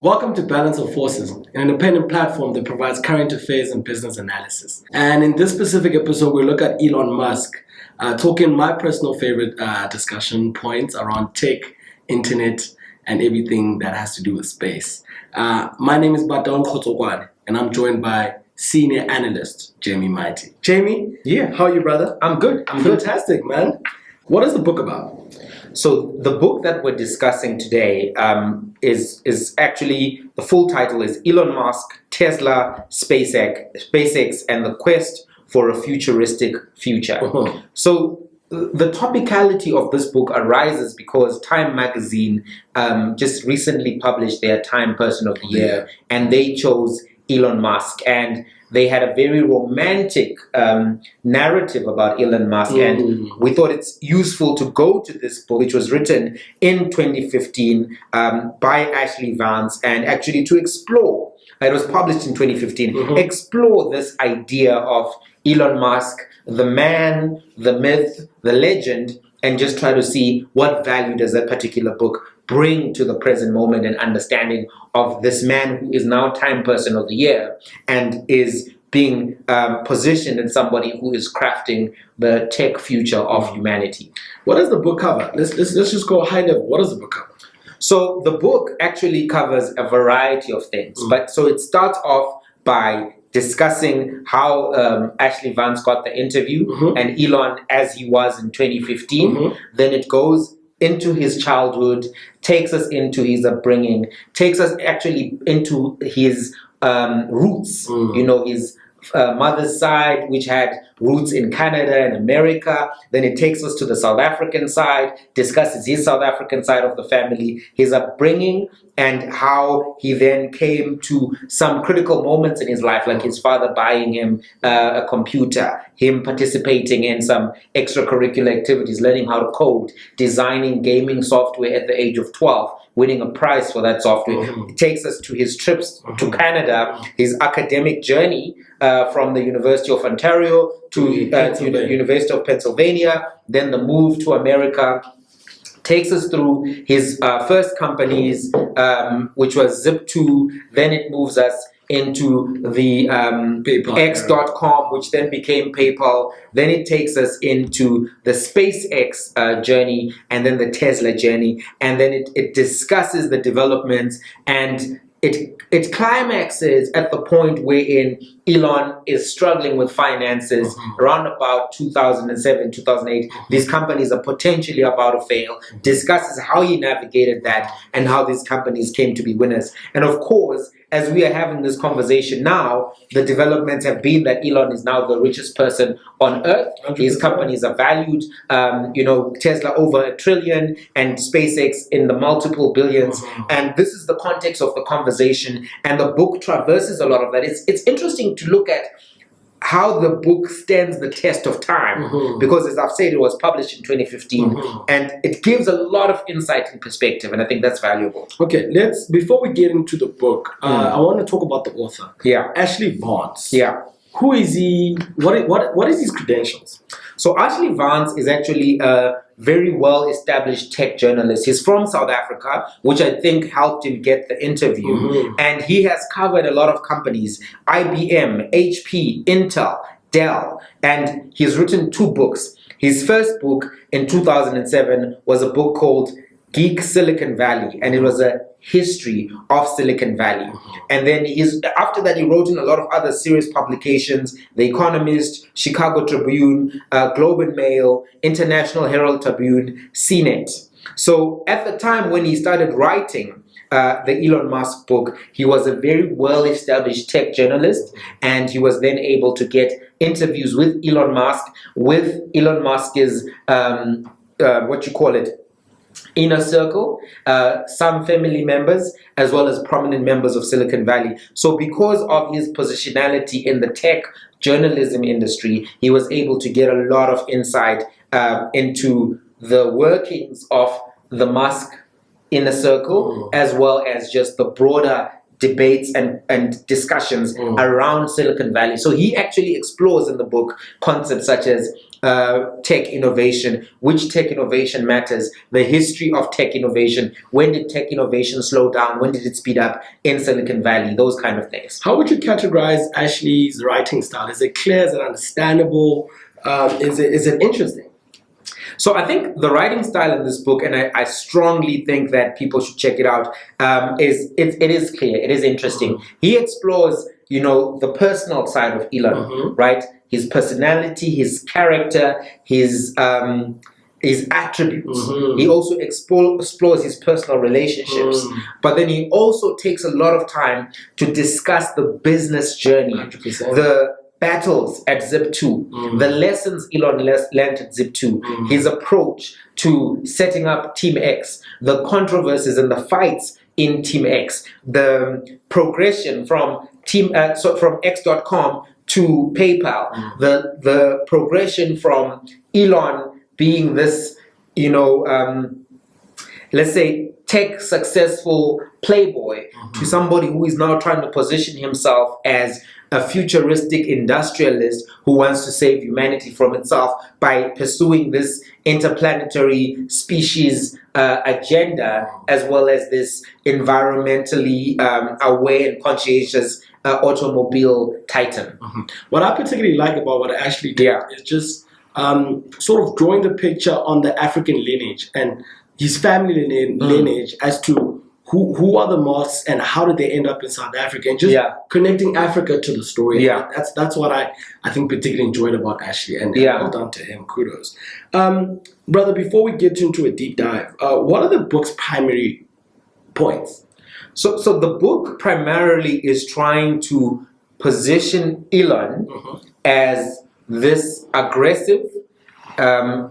Welcome to Balance of Forces, an independent platform that provides current affairs and business analysis. And in this specific episode, we look at Elon Musk, talking my personal favorite discussion points around tech, internet, and everything that has to do with space. My name is Badon Khotokwane, and I'm joined by senior analyst Jamie Mighty. Jamie, how are you, brother? I'm good. Fantastic, man. What is the book about? So the book that we're discussing today is actually, the full title is Elon Musk, Tesla, SpaceX, and the Quest for a Futuristic Future. Uh-huh. So the topicality of this book arises because Time magazine just recently published their Time Person of the Year, and they chose Elon Musk, and they had a very romantic narrative about Elon Musk, and we thought it's useful to go to this book, which was written in 2015 by Ashley Vance, and actually to explore, it was published in 2015, explore this idea of Elon Musk, the man, the myth, the legend, and just try to see what value does that particular book bring to the present moment and understanding of this man who is now Time Person of the Year and is being positioned as somebody who is crafting the tech future of humanity. What does the book cover? Let's just go high level. What does the book cover? So the book actually covers a variety of things, but so it starts off by discussing how Ashley Vance got the interview and Elon as he was in 2015. Then it goes into his childhood, takes us into his upbringing, takes us actually into his roots, his mother's side, which had roots in Canada and America. Then it takes us to the South African side, discusses his South African side of the family, his upbringing, and how he then came to some critical moments in his life, like his father buying him a computer, him participating in some extracurricular activities, learning how to code, designing gaming software at the age of 12, winning a prize for that software. It takes us to his trips to Canada, his academic journey from the University of Ontario to the University of Pennsylvania, then the move to America. Takes us through his first companies, which was Zip2. Then it moves us into the X.com, which then became PayPal. Then it takes us into the SpaceX journey, and then the Tesla journey. And then it discusses the developments, and it climaxes at the point wherein Elon is struggling with finances around about 2007, 2008. These companies are potentially about to fail. Discusses how he navigated that and how these companies came to be winners. And of course, as we are having this conversation now, the developments have been that Elon is now the richest person on earth. 100%. His companies are valued, Tesla over $1 trillion and SpaceX in the multiple billions. And this is the context of the conversation. And the book traverses a lot of that. It's interesting to look at how the book stands the test of time, because as I've said, it was published in 2015, and it gives a lot of insight and perspective, and I think that's valuable. Okay, before we get into the book, I want to talk about the author. Ashley Vance. Who is he? What is his credentials? So Ashley Vance is actually a very well-established tech journalist. He's from South Africa, which I think helped him get the interview. And he has covered a lot of companies, IBM, HP, Intel, Dell, and he's written 2 books. His first book in 2007 was a book called Geek Silicon Valley, and it was a history of Silicon Valley. And then after that, he wrote in a lot of other serious publications: The Economist, Chicago Tribune, Globe and Mail, International Herald Tribune, CNET. So at the time when he started writing the Elon Musk book, he was a very well-established tech journalist, and he was then able to get interviews with Elon Musk's inner circle, some family members, as well as prominent members of Silicon Valley. So because of his positionality in the tech journalism industry, he was able to get a lot of insight into the workings of the Musk inner circle, as well as just the broader debates and discussions around Silicon Valley. So he actually explores in the book concepts such as tech innovation, which tech innovation matters, the history of tech innovation, when did tech innovation slow down, when did it speed up in Silicon Valley, those kind of things. How would you categorize Ashley's writing style? Is it clear? Is it understandable? Is it interesting? So I think the writing style in this book, and I strongly think that people should check it out, it is clear, it is interesting. He explores, the personal side of Elon, right? His personality, his character, his attributes. He also explores his personal relationships, but then he also takes a lot of time to discuss the business journey, 100%. the battles at Zip2, the lessons Elon learned at Zip2, his approach to setting up Team X, the controversies and the fights in Team X, the progression from from X.com to PayPal, the progression from Elon being this, let's say, tech successful playboy to somebody who is now trying to position himself as a futuristic industrialist who wants to save humanity from itself by pursuing this interplanetary species agenda, as well as this environmentally aware and conscientious automobile titan. What I particularly like about what Ashley did is just sort of drawing the picture on the African lineage and his family lineage as to who are the Musks and how did they end up in South Africa, and just connecting Africa to the story. That's what I think particularly enjoyed about Ashley, and well done to him. Kudos. Brother, before we get into a deep dive, what are the book's primary points? So the book primarily is trying to position Elon as this aggressive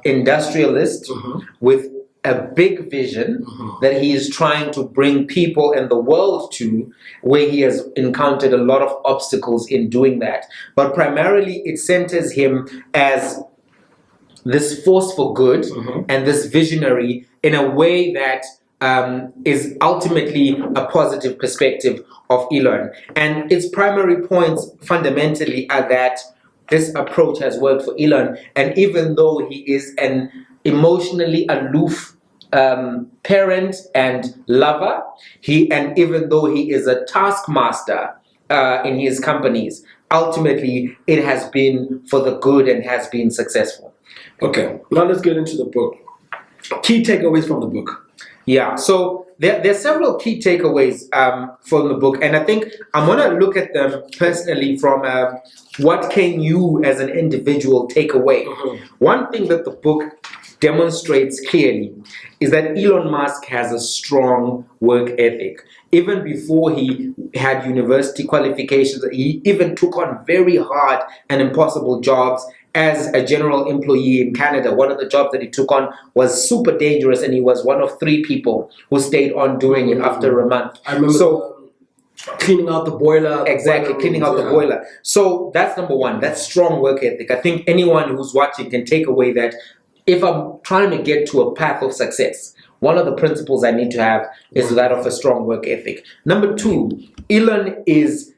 industrialist with a big vision that he is trying to bring people and the world to, where he has encountered a lot of obstacles in doing that. But primarily it centers him as this force for good and this visionary in a way that is ultimately a positive perspective of Elon. And its primary points fundamentally are that this approach has worked for Elon, and even though he is an emotionally aloof parent and lover, and even though he is a taskmaster in his companies, ultimately it has been for the good and has been successful. Okay, now let's get into the book. Key takeaways from the book. Yeah, so there are several key takeaways from the book, and I think I'm going to look at them personally from what can you as an individual take away. One thing that the book demonstrates clearly is that Elon Musk has a strong work ethic. Even before he had university qualifications, he even took on very hard and impossible jobs as a general employee in Canada. One of the jobs that he took on was super dangerous, and he was one of 3 people who stayed on doing it after a month. I remember cleaning out the boiler. Exactly, cleaning out the boiler. So that's number one. That's strong work ethic. I think anyone who's watching can take away that if I'm trying to get to a path of success, one of the principles I need to have is that of a strong work ethic. Number 2, Elon is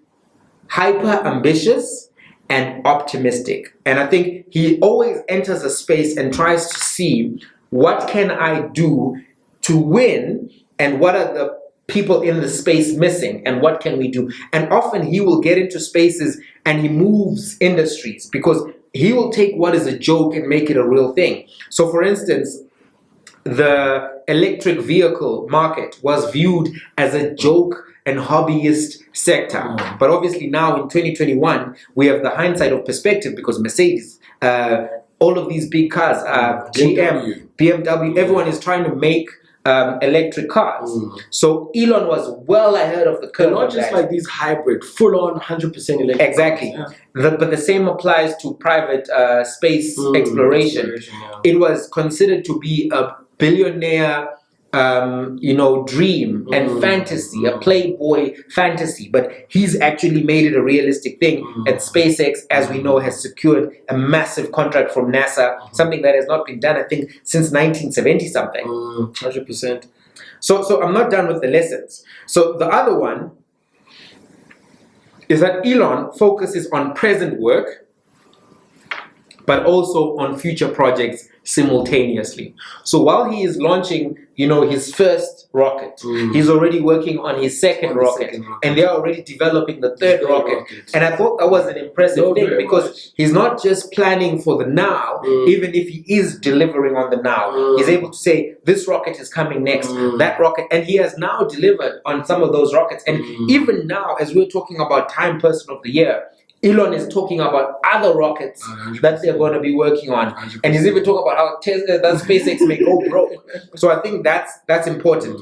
hyper ambitious and optimistic. And I think he always enters a space and tries to see what can I do to win, and what are the people in the space missing, and what can we do. And often he will get into spaces and he moves industries because he will take what is a joke and make it a real thing. So for instance, the electric vehicle market was viewed as a joke and hobbyist sector. But obviously now in 2021, we have the hindsight of perspective because Mercedes, all of these big cars, GM, BMW, everyone is trying to make electric cars. So Elon was well ahead of the curve. Not just like these hybrid, full-on 100% electric. Exactly. But the same applies to private space exploration. It was considered to be a billionaire dream and fantasy, a playboy fantasy, but he's actually made it a realistic thing. And SpaceX, as we know, has secured a massive contract from NASA, something that has not been done, I think, since 1970 something. 100%. So I'm not done with the lessons. So the other one is that Elon focuses on present work, but also on future projects simultaneously. So while he is launching, his first rocket, he's already working on his second rocket, and they're already developing the third rocket. And I thought that was an impressive thing, because he's not just planning for the now, even if he is delivering on the now. He's able to say, this rocket is coming next, that rocket, and he has now delivered on some of those rockets. And even now, as we're talking about Time Person of the Year, Elon is talking about other rockets 100%. That they're going to be working on, 100%. And he's even talking about how that SpaceX may go broke. So I think that's important.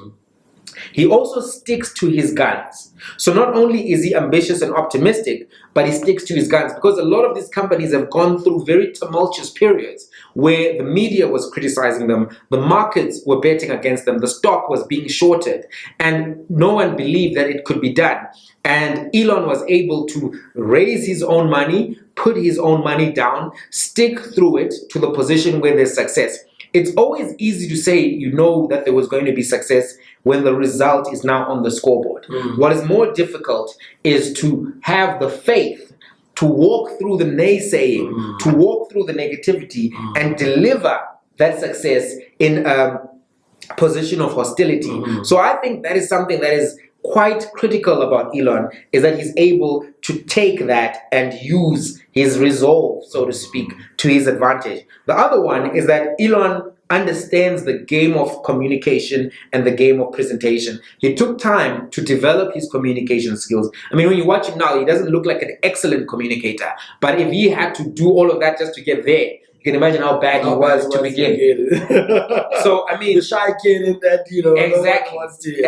He also sticks to his guns. So not only is he ambitious and optimistic, but he sticks to his guns, because a lot of these companies have gone through very tumultuous periods where the media was criticizing them, the markets were betting against them, the stock was being shorted, and no one believed that it could be done. And Elon was able to raise his own money, put his own money down, stick through it to the position where there's success. It's always easy to say that there was going to be success when the result is now on the scoreboard. What is more difficult is to have the faith to walk through the naysaying, to walk through the negativity, and deliver that success in a position of hostility. So I think that is something that is quite critical about Elon, is that he's able to take that and use his resolve, so to speak, to his advantage. The other one is that Elon understands the game of communication and the game of presentation. He took time to develop his communication skills. I mean, when you watch him now, he doesn't look like an excellent communicator, but if he had to do all of that just to get there, you can imagine how bad he was to begin. So, I mean, the shy kid in that,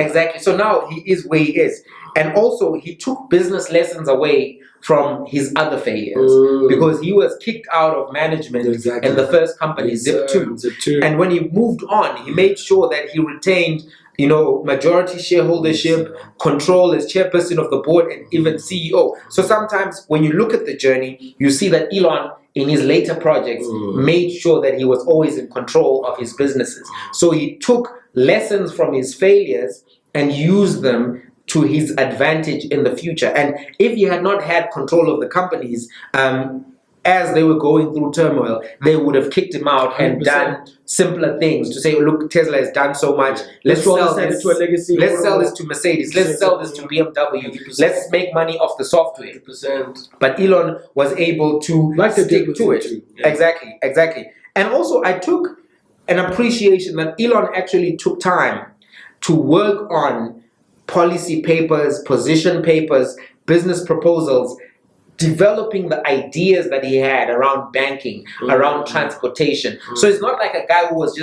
Exactly. So now he is where he is. And also, he took business lessons away from his other failures, because he was kicked out of management in the first company, Zip2. And when he moved on, he made sure that he retained majority shareholdership, control as chairperson of the board, and even CEO. So sometimes when you look at the journey, you see that Elon, in his later projects, made sure that he was always in control of his businesses. So he took lessons from his failures and used them to his advantage in the future. And if he had not had control of the companies, as they were going through turmoil, they would have kicked him out and 100%. Done simpler things to say, look, Tesla has done so much. Let's sell this to a legacy. Let's sell this to Mercedes. Let's sell this to BMW. 100%. Let's make money off the software. 100%. But Elon was able to stick to it. Yeah. Exactly. And also, I took an appreciation that Elon actually took time to work on policy papers, position papers, business proposals, developing the ideas that he had around banking, around transportation. So it's not like a guy who was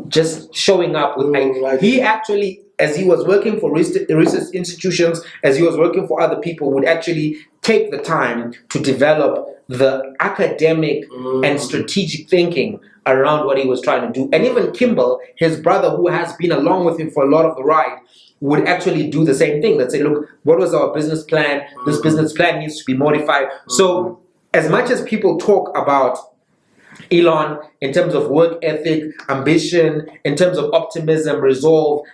just showing up with he actually, as he was working for research institutions, as he was working for other people, would actually take the time to develop the academic and strategic thinking around what he was trying to do. And even Kimball, his brother, who has been along with him for a lot of the ride, would actually do the same thing. Let's say, look, what was our business plan? This business plan needs to be modified. So as much as people talk about Elon in terms of work ethic, ambition, in terms of optimism, resolve,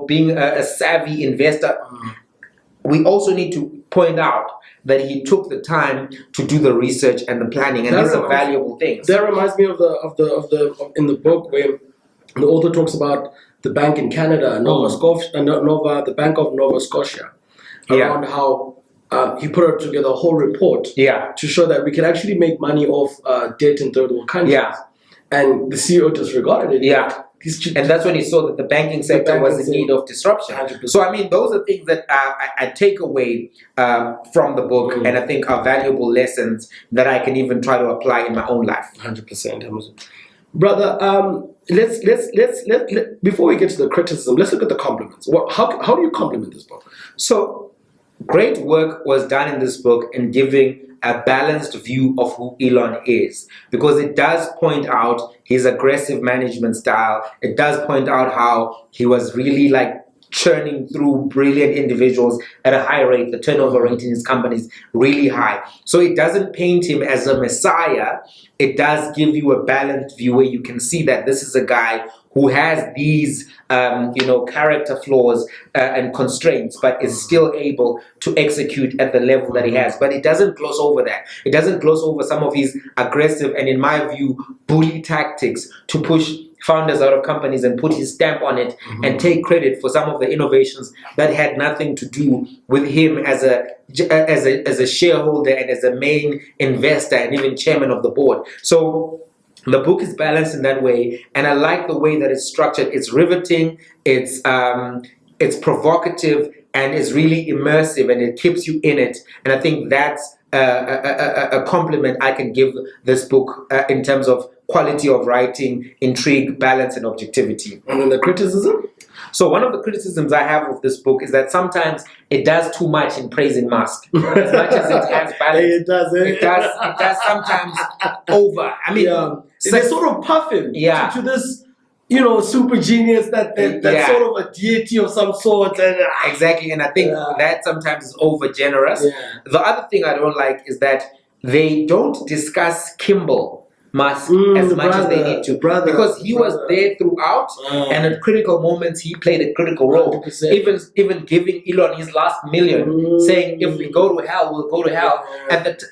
being a savvy investor, we also need to point out that he took the time to do the research and the planning, and these are valuable things. That reminds me of the in the book where the author talks about the bank in Canada, the Bank of Nova Scotia, around how he put together a whole report to show that we can actually make money off debt in third world countries. And the CEO disregarded it. And that's when he saw that the banking sector was in need of disruption. 100%. So, I mean, those are things that I take away from the book, and I think are valuable lessons that I can even try to apply in my own life. 100%. Brother, let's before we get to the criticism, let's look at the compliments. How do you compliment this book? So, great work was done in this book in giving a balanced view of who Elon is, because it does point out his aggressive management style. It does point out how he was really churning through brilliant individuals at a high rate. The turnover rate in his company is really high. So it doesn't paint him as a messiah. It does give you a balanced view where you can see that this is a guy who has these, character flaws and constraints, but is still able to execute at the level that he has. But it doesn't gloss over that. It doesn't gloss over some of his aggressive and, in my view, bully tactics to push founders out of companies and put his stamp on it and take credit for some of the innovations that had nothing to do with him as a shareholder and as a main investor and even chairman of the board. So the book is balanced in that way, and I like the way that it's structured. It's riveting, it's provocative, and it's really immersive, and it keeps you in it. And I think that's a compliment I can give this book in terms of quality of writing, intrigue, balance, and objectivity. And then the criticism? So one of the criticisms I have of this book is that sometimes it does too much in praising Musk. As much as it has balance, it does sometimes over. I mean, they sort of puff him to this, super genius that sort of a deity of some sort. And, exactly, and I think that sometimes is over generous. Yeah. The other thing I don't like is that they don't discuss Kimball Musk as much as they need to, because he was there throughout, and at critical moments he played a critical role. 100%. Even giving Elon his last million, saying if we go to hell, we'll go to hell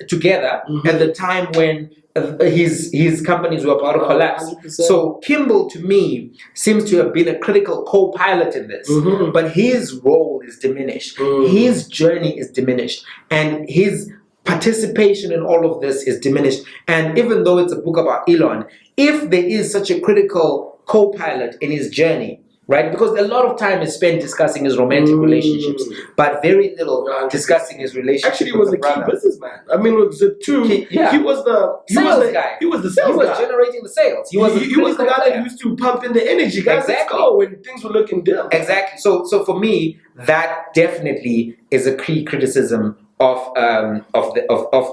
together at the time when his companies were about to collapse. 100%. So Kimball, to me, seems to have been a critical co-pilot in this, but his role is diminished. His journey is diminished, and his participation in all of this is diminished. And even though it's a book about Elon, if there is such a critical co-pilot in his journey, right? Because a lot of time is spent discussing his romantic relationships, but very little discussing his relationship. Actually, he was a key businessman. I mean, he was the sales guy. He was the sales guy. He was generating the sales. He was the guy that used to pump in the energy. Guys, let's go when things were looking dim. Exactly. So for me, that definitely is a key criticism of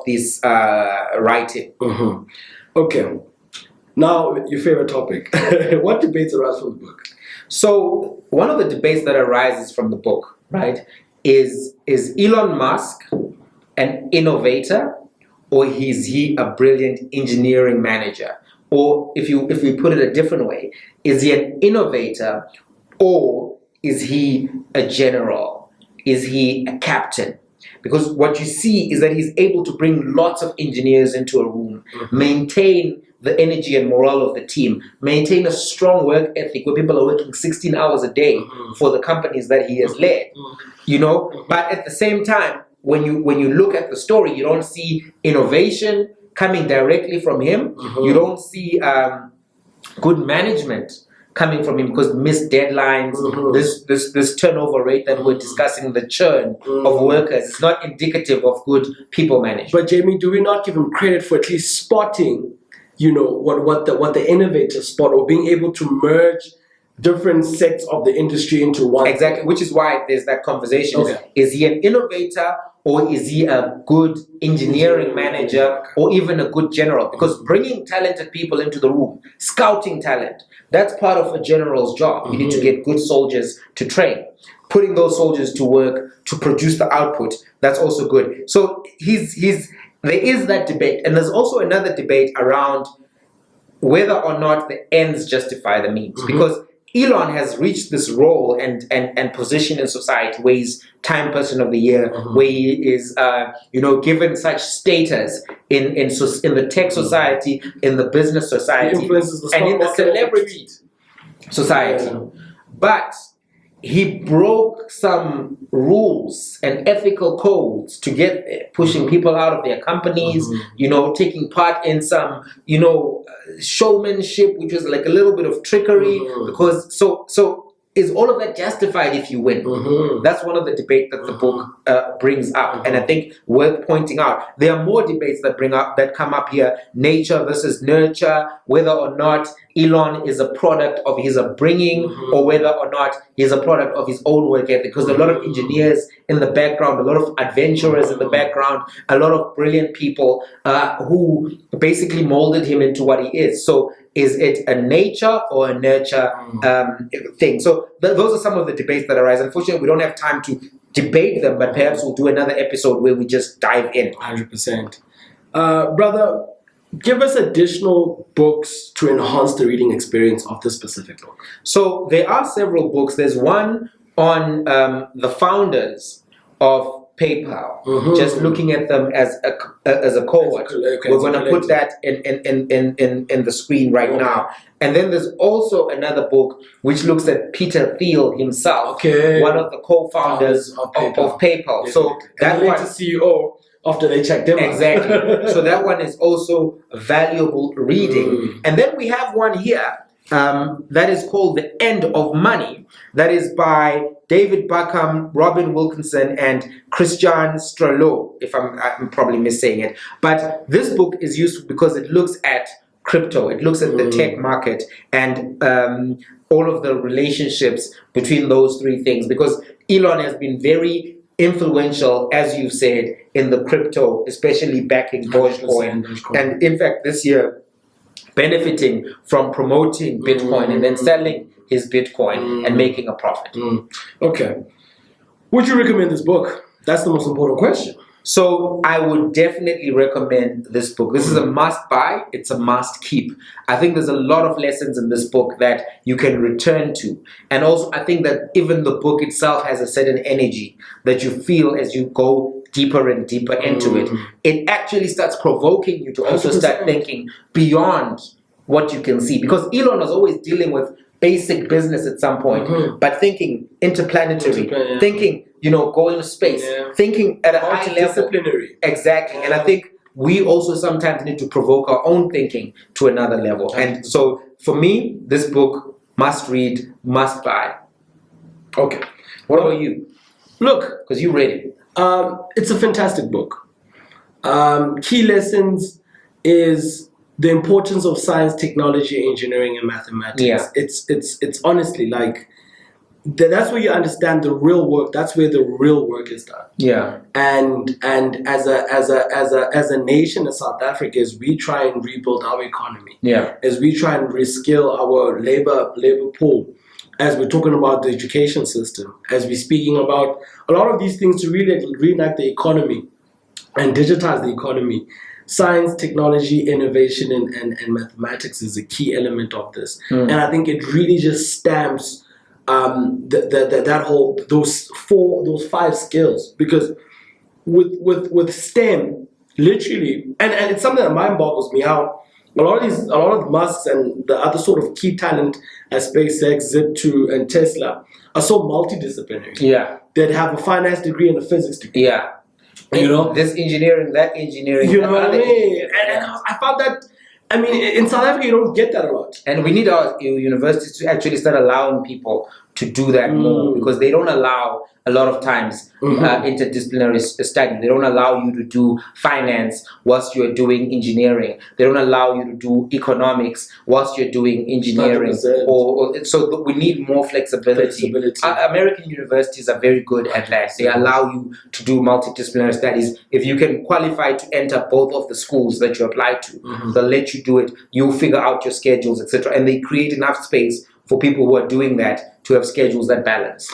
this writing. Okay. Now, your favorite topic. What debates arise from the book? So one of the debates that arises from the book, right, is Elon Musk an innovator, or is he a brilliant engineering manager? Or if we put it a different way, is he an innovator, or is he a general? Is he a captain? Because what you see is that he's able to bring lots of engineers into a room, maintain the energy and morale of the team, maintain a strong work ethic where people are working 16 hours a day for the companies that he has led, But at the same time, when you look at the story, you don't see innovation coming directly from him. You don't see good management coming from him, because missed deadlines, this turnover rate that we're discussing, the churn of workers, is not indicative of good people management. But Jamie, do we not give him credit for at least spotting, what the innovators spot, or being able to merge different sects of the industry into one? Exactly, which is why there's that conversation. Okay. Is he an innovator, or is he a good engineering manager, or even a good general? Because bringing talented people into the room, scouting talent, that's part of a general's job. You need to get good soldiers to train. Putting those soldiers to work to produce the output, that's also good. So there is that debate. And there's also another debate around whether or not the ends justify the means. Because Elon has reached this role and position in society where he's Time Person of the Year, where he is given such status in the tech society, in the business society, and in the celebrity society. But he broke some rules and ethical codes to get there, pushing people out of their companies, taking part in some, showmanship, which was like a little bit of trickery, because so is all of that justified if you win? That's one of the debates that the book brings up, and I think worth pointing out. There are more debates that come up here: nature versus nurture, whether or not Elon is a product of his upbringing, or whether or not he's a product of his own work ethic. Because a lot of engineers in the background, a lot of adventurers in the background, a lot of brilliant people who basically molded him into what he is. So is it a nature or a nurture thing? So those are some of the debates that arise. Unfortunately, we don't have time to debate them, but perhaps we'll do another episode where we just dive in. 100%. Brother, give us additional books to enhance the reading experience of this specific book. So there are several books. There's one on the founders of PayPal. Just looking at them as a cohort. We're going to put that in the screen right now. And then there's also another book which looks at Peter Thiel himself, one of the co-founders of PayPal. So that one, CEO after they checked them exactly. So that one is also valuable reading. And then we have one here that is called The End of Money. That is by David Buckham, Robin Wilkinson, and Christian Strollo, if I'm probably missaying it. But this book is useful because it looks at crypto, it looks at the tech market, and all of the relationships between those three things. Because Elon has been very influential, as you've said, in the crypto, especially backing Dogecoin. And in fact, this year, benefiting from promoting Bitcoin and then selling his Bitcoin and making a profit. Okay. Would you recommend this book? That's the most important question. So I would definitely recommend this book. This is a must buy. It's a must keep. I think there's a lot of lessons in this book that you can return to. And also I think that even the book itself has a certain energy that you feel as you go deeper and deeper into it. It actually starts provoking you to also start thinking beyond what you can see. Because Elon was always dealing with basic business at some point, but thinking interplanetary, thinking, going to space, thinking at a high level. Exactly. And I think we also sometimes need to provoke our own thinking to another level. And so for me, this book, must read, must buy. Okay. What about you? Look, because you read it. It's a fantastic book. Key lessons is the importance of science, technology, engineering, and mathematics. Yeah. It's honestly like that's where you understand the real work. That's where the real work is done. Yeah. And as a nation in South Africa, as we try and rebuild our economy, as we try and reskill our labor pool, as we're talking about the education system, as we're speaking about a lot of these things to really reenact the economy and digitize the economy. Science, technology, innovation, and mathematics is a key element of this. And I think it really just stamps those five skills. Because with STEM, literally, and it's something that mind boggles me how a lot of Musk and the other sort of key talent at SpaceX, Zip2, and Tesla are so multidisciplinary. Yeah. They'd have a finance degree and a physics degree. Yeah. This engineering, that engineering. You know what I mean? And I found that, in South Africa, you don't get that a lot. And we need our universities to actually start allowing people to do that more, because they don't allow a lot of times interdisciplinary study. They don't allow you to do finance whilst you're doing engineering. They don't allow you to do economics whilst you're doing engineering. So we need more flexibility. American universities are very good at that. They allow you to do multidisciplinary studies. If you can qualify to enter both of the schools that you apply to, they'll let you do it. You'll figure out your schedules, etc. And they create enough space for people who are doing that to have schedules that balance.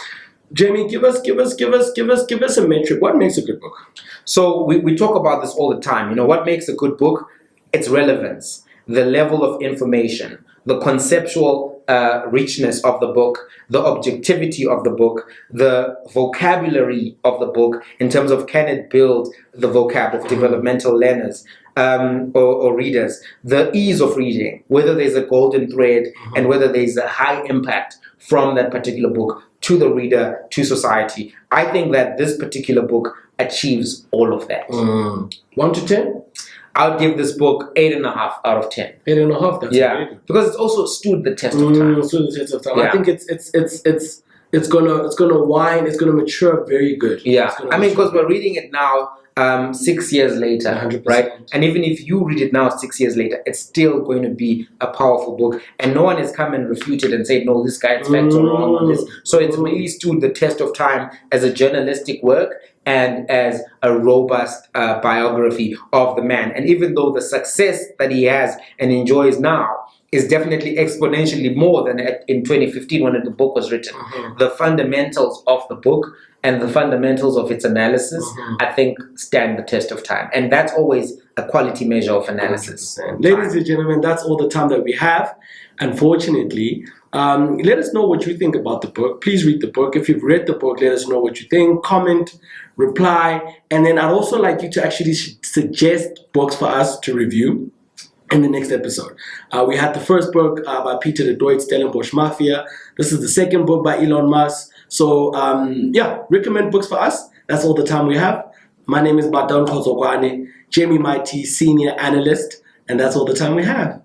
Jamie, give us a metric. What makes a good book? So we talk about this all the time. What makes a good book? It's relevance, the level of information, the conceptual richness of the book, the objectivity of the book, the vocabulary of the book in terms of can it build the vocab of developmental learners or readers, the ease of reading, whether there's a golden thread and whether there's a high impact from that particular book to the reader, to society. I think that this particular book achieves all of that. 1 to 10? I would give this book 8.5 out of 10. 8.5. That's very good. Because it's also stood the test of time. Stood the test of time. I think it's gonna wine. It's gonna mature very good. Yeah, because we're reading it now 6 years later, 100%. right? And even if you read it now 6 years later, it's still going to be a powerful book. And no one has come and refuted and said, no, this guy's facts are wrong on this. So it's really stood the test of time as a journalistic work and as a robust biography of the man. And even though the success that he has and enjoys now is definitely exponentially more than in 2015 when the book was written, the fundamentals of the book and the fundamentals of its analysis, I think, stand the test of time. And that's always a quality measure of analysis. 100%. Ladies and gentlemen, that's all the time that we have, unfortunately. Let us know what you think about the book. Please read the book. If you've read the book, let us know what you think. Comment, reply, and then I'd also like you to actually suggest books for us to review in the next episode. We had the first book by Peter de Deutsch, Stellenbosch Mafia. This is the second book by Elon Musk. So recommend books for us. That's all the time we have. My name is Badon Kozokwane, Jamie Mighty, Senior Analyst, and that's all the time we have.